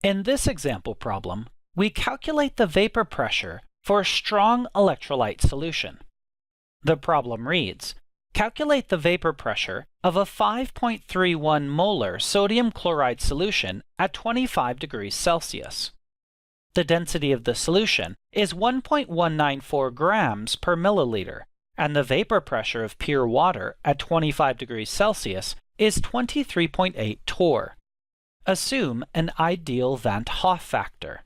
In this example problem, we calculate the vapor pressure for a strong electrolyte solution. The problem reads, calculate the vapor pressure of a 5.31 molar sodium chloride solution at 25 degrees Celsius. The density of the solution is 1.194 grams per milliliter, and the vapor pressure of pure water at 25 degrees Celsius is 23.8 torr. Assume an ideal Van 't Hoff factor.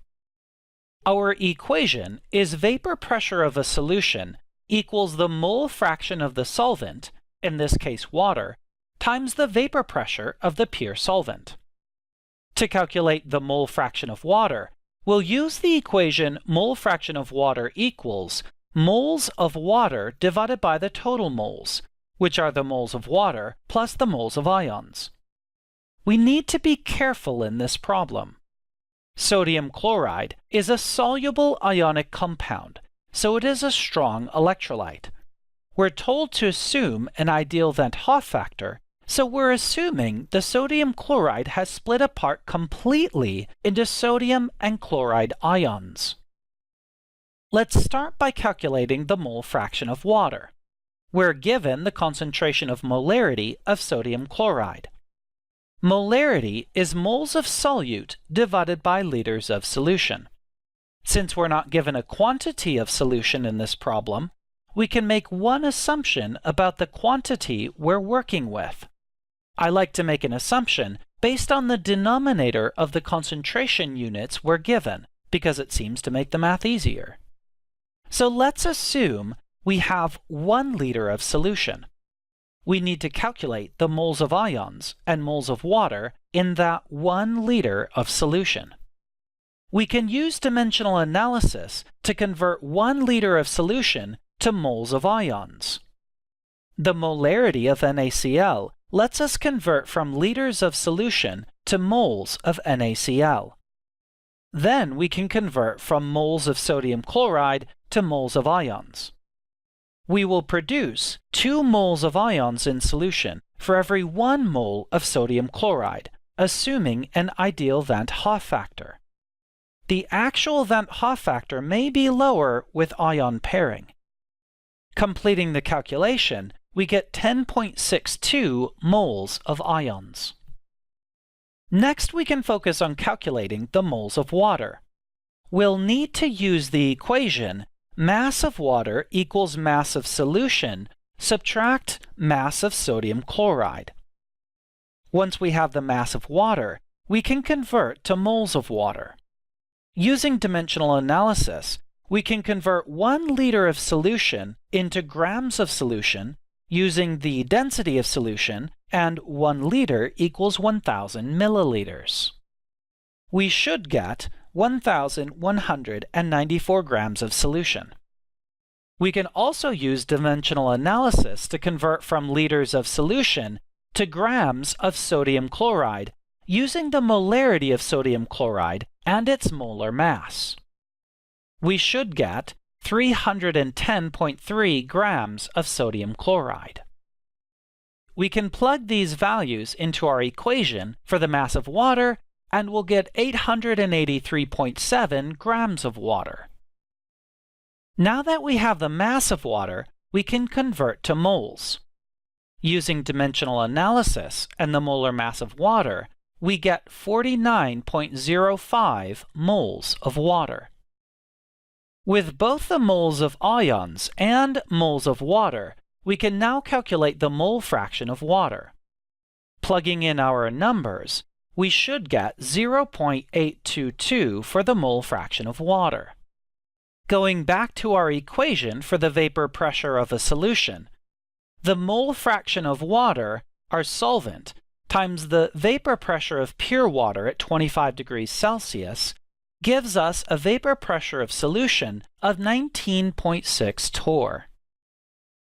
Our equation is vapor pressure of a solution equals the mole fraction of the solvent, in this case water, times the vapor pressure of the pure solvent. To calculate the mole fraction of water, we'll use the equation mole fraction of water equals moles of water divided by the total moles, which are the moles of water plus the moles of ions. We need to be careful in this problem. Sodium chloride is a soluble ionic compound, so it is a strong electrolyte. We're told to assume an ideal Van 't Hoff factor, so we're assuming the sodium chloride has split apart completely into sodium and chloride ions. Let's start by calculating the mole fraction of water. We're given the concentration of molarity of sodium chloride. Molarity is moles of solute divided by liters of solution. Since we're not given a quantity of solution in this problem, we can make one assumption about the quantity we're working with. I like to make an assumption based on the denominator of the concentration units we're given, because it seems to make the math easier. So let's assume we have 1 liter of solution. We need to calculate the moles of ions and moles of water in that 1 liter of solution. We can use dimensional analysis to convert 1 liter of solution to moles of ions. The molarity of NaCl lets us convert from liters of solution to moles of NaCl. Then we can convert from moles of sodium chloride to moles of ions. We will produce 2 moles of ions in solution for every 1 mole of sodium chloride, assuming an ideal Van 't Hoff factor. The actual Van 't Hoff factor may be lower with ion pairing. Completing the calculation, we get 10.62 moles of ions. Next, we can focus on calculating the moles of water. We'll need to use the equation mass of water equals mass of solution, subtract mass of sodium chloride. Once we have the mass of water, we can convert to moles of water. Using dimensional analysis, we can convert 1 liter of solution into grams of solution using the density of solution, and 1 liter equals 1,000 milliliters. We should get 1,194 grams of solution. We can also use dimensional analysis to convert from liters of solution to grams of sodium chloride using the molarity of sodium chloride and its molar mass. We should get 310.3 grams of sodium chloride. We can plug these values into our equation for the mass of water, and we'll get 883.7 grams of water. Now that we have the mass of water, we can convert to moles. Using dimensional analysis and the molar mass of water, we get 49.05 moles of water. With both the moles of ions and moles of water, we can now calculate the mole fraction of water. Plugging in our numbers, we should get 0.822 for the mole fraction of water. Going back to our equation for the vapor pressure of a solution, the mole fraction of water, our solvent, times the vapor pressure of pure water at 25 degrees Celsius gives us a vapor pressure of solution of 19.6 torr.